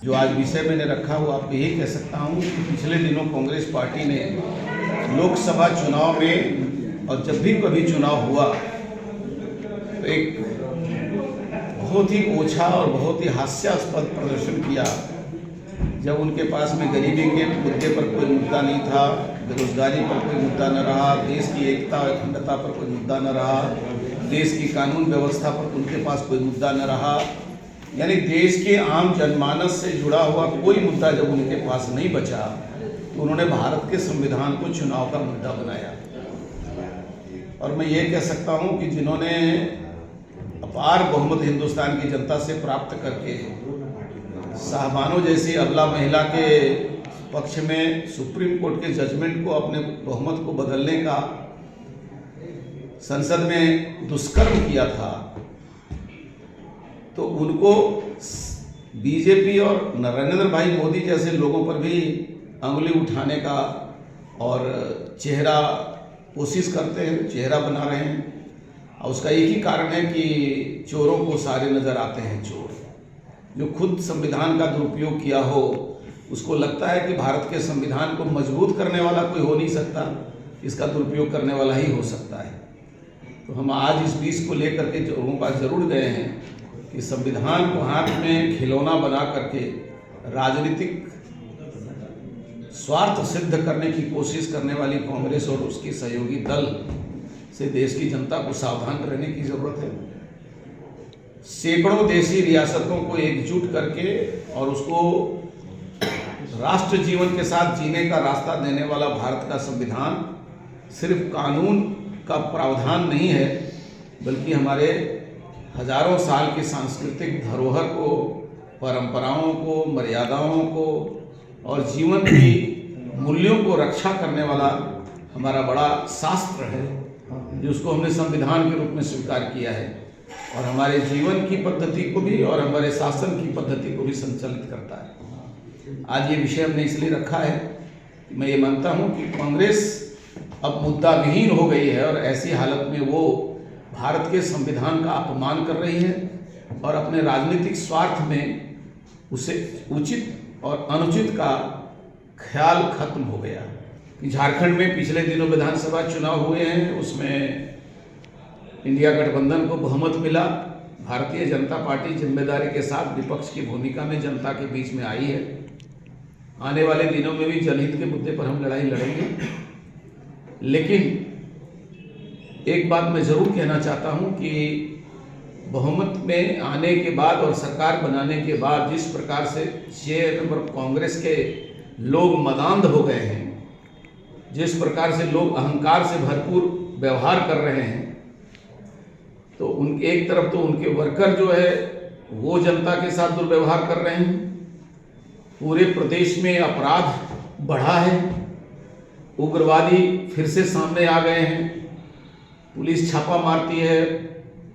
जो आज विषय मैंने रखा वो आपको यही कह सकता हूँ कि पिछले दिनों कांग्रेस पार्टी ने लोकसभा चुनाव में और जब भी कभी चुनाव हुआ तो एक बहुत ही ओछा और बहुत ही हास्यास्पद प्रदर्शन किया। जब उनके पास में गरीबी के मुद्दे पर कोई मुद्दा नहीं था, बेरोजगारी पर कोई मुद्दा न रहा, देश की एकता और अखंडता पर कोई मुद्दा न रहा, देश की कानून व्यवस्था पर उनके पास कोई मुद्दा न रहा, यानी देश के आम जनमानस से जुड़ा हुआ कोई मुद्दा जब उनके पास नहीं बचा तो उन्होंने भारत के संविधान को चुनाव का मुद्दा बनाया। और मैं ये कह सकता हूँ कि जिन्होंने अपार बहुमत हिंदुस्तान की जनता से प्राप्त करके साहबानो जैसी अबला महिला के पक्ष में सुप्रीम कोर्ट के जजमेंट को अपने बहुमत को बदलने का संसद में दुष्कर्म किया था, तो उनको बीजेपी और नरेंद्र भाई मोदी जैसे लोगों पर भी अंगुली उठाने का और चेहरा कोशिश करते हैं, चेहरा बना रहे हैं। और उसका एक ही कारण है कि चोरों को सारे नज़र आते हैं चोर। जो खुद संविधान का दुरुपयोग किया हो उसको लगता है कि भारत के संविधान को मजबूत करने वाला कोई हो नहीं सकता, इसका दुरुपयोग करने वाला ही हो सकता है। तो हम आज इस बीच को लेकर के लोगों का जरूर गए हैं कि संविधान को हाथ में खिलौना बना करके राजनीतिक स्वार्थ सिद्ध करने की कोशिश करने वाली कांग्रेस और उसकी सहयोगी दल से देश की जनता को सावधान रहने की जरूरत है। सैकड़ों देशी रियासतों को एकजुट करके और उसको राष्ट्र जीवन के साथ जीने का रास्ता देने वाला भारत का संविधान सिर्फ कानून का प्रावधान नहीं है, बल्कि हमारे हजारों साल की सांस्कृतिक धरोहर को, परंपराओं को, मर्यादाओं को और जीवन की मूल्यों को रक्षा करने वाला हमारा बड़ा शास्त्र है, जिसको हमने संविधान के रूप में स्वीकार किया है और हमारे जीवन की पद्धति को भी और हमारे शासन की पद्धति को भी संचालित करता है। आज ये विषय हमने इसलिए रखा है कि मैं ये मानता हूँ कि कांग्रेस अब मुद्दा विहीन हो गई है और ऐसी हालत में वो भारत के संविधान का अपमान कर रही है और अपने राजनीतिक स्वार्थ में उसे उचित और अनुचित का ख्याल खत्म हो गया। कि झारखंड में पिछले दिनों विधानसभा चुनाव हुए हैं, उसमें इंडिया गठबंधन को बहुमत मिला। भारतीय जनता पार्टी जिम्मेदारी के साथ विपक्ष की भूमिका में जनता के बीच में आई है। आने वाले दिनों में भी जनहित के मुद्दे पर हम लड़ाई लड़ेंगे, लेकिन एक बात मैं जरूर कहना चाहता हूं कि बहुमत में आने के बाद और सरकार बनाने के बाद जिस प्रकार से कांग्रेस के लोग मदांध हो गए हैं, जिस प्रकार से लोग अहंकार से भरपूर व्यवहार कर रहे हैं, तो उन एक तरफ तो उनके वर्कर जो है वो जनता के साथ दुर्व्यवहार कर रहे हैं, पूरे प्रदेश में अपराध बढ़ा है, उग्रवादी फिर से सामने आ गए हैं, पुलिस छापा मारती है,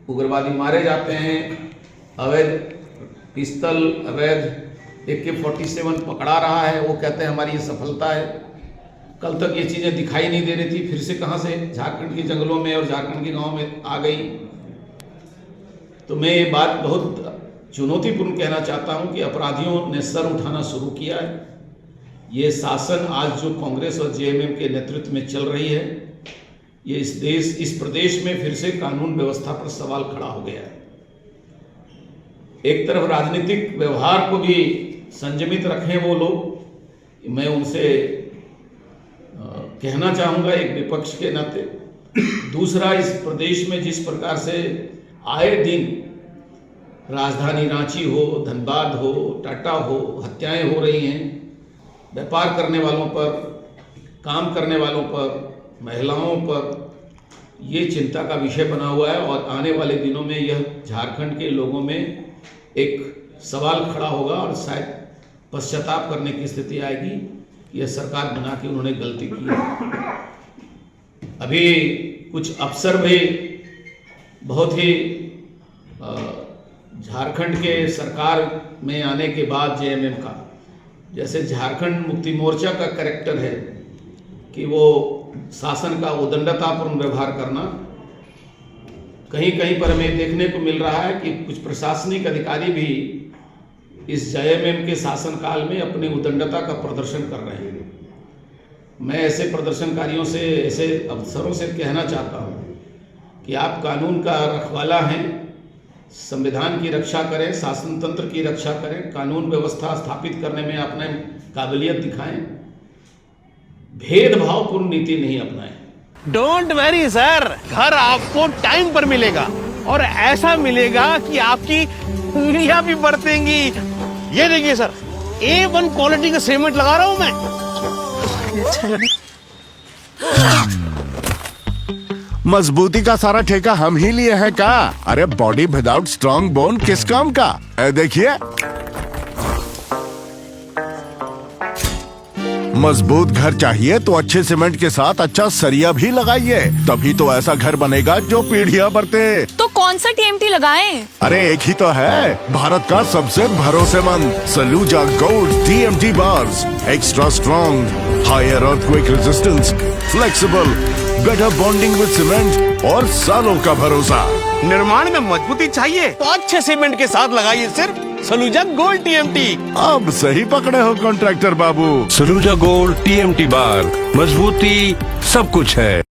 उग्रवादी मारे जाते हैं, अवैध पिस्तल, अवैध AK-47 पकड़ा रहा है, वो कहते हैं हमारी ये सफलता है। कल तक ये चीज़ें दिखाई नहीं दे रही थी, फिर से कहाँ से झारखंड के जंगलों में और झारखंड के गांव में आ गई। तो मैं ये बात बहुत चुनौतीपूर्ण कहना चाहता हूं कि अपराधियों ने सर उठाना शुरू किया है। ये शासन आज जो कांग्रेस और JMM के नेतृत्व में चल रही है, ये इस प्रदेश में फिर से कानून व्यवस्था पर सवाल खड़ा हो गया है। एक तरफ राजनीतिक व्यवहार को भी संयमित रखें वो लोग, मैं उनसे कहना चाहूँगा एक विपक्ष के नाते। दूसरा, इस प्रदेश में जिस प्रकार से आए दिन राजधानी रांची हो, धनबाद हो, टाटा हो, हत्याएं हो रही हैं, व्यापार करने वालों पर, काम करने वालों पर, महिलाओं पर, ये चिंता का विषय बना हुआ है। और आने वाले दिनों में यह झारखंड के लोगों में एक सवाल खड़ा होगा और शायद पश्चाताप करने की स्थिति आएगी, यह सरकार बना के उन्होंने गलती की है। अभी कुछ अफसर भी बहुत ही झारखंड के सरकार में आने के बाद JMM का, जैसे झारखंड मुक्ति मोर्चा का कैरेक्टर है कि वो शासन का उदंडतापूर्ण व्यवहार करना, कहीं कहीं पर हमें देखने को मिल रहा है कि कुछ प्रशासनिक अधिकारी भी इस जेएमएम के शासनकाल में अपनी उदंडता का प्रदर्शन कर रहे हैं। मैं ऐसे प्रदर्शनकारियों से, ऐसे अफसरों से कहना चाहता हूँ कि आप कानून का रखवाला हैं, संविधान की रक्षा करें, शासन तंत्र की रक्षा करें, कानून व्यवस्था स्थापित करने में अपने काबिलियत दिखाएं, भेदभावपूर्ण नीति नहीं अपनाएं। डोंट वरी सर, घर आपको टाइम पर मिलेगा और ऐसा मिलेगा कि आपकी उंगलियां भी बरतेंगी। ये देखिए सर, A1 क्वालिटी का सीमेंट लगा रहा हूं मैं। मजबूती का सारा ठेका हम ही लिए हैं का? अरे बॉडी विदाउट स्ट्रॉन्ग बोन किस काम का? देखिए, मजबूत घर चाहिए तो अच्छे सीमेंट के साथ अच्छा सरिया भी लगाइए, तभी तो ऐसा घर बनेगा जो पीढ़ियां बरते। तो कौन सा टीएमटी लगाएं? अरे एक ही तो है, भारत का सबसे भरोसेमंद Saluja gold TMT bars. Extra strong, higher earthquake resistance, flexible, better bonding with cement और सालों का भरोसा। निर्माण में मजबूती चाहिए तो अच्छे सीमेंट के साथ लगाइए सिर्फ सलूजा गोल्ड टीएमटी। अब सही पकड़े हो कॉन्ट्रैक्टर बाबू। सलूजा गोल्ड टीएमटी बार, मजबूती सब कुछ है।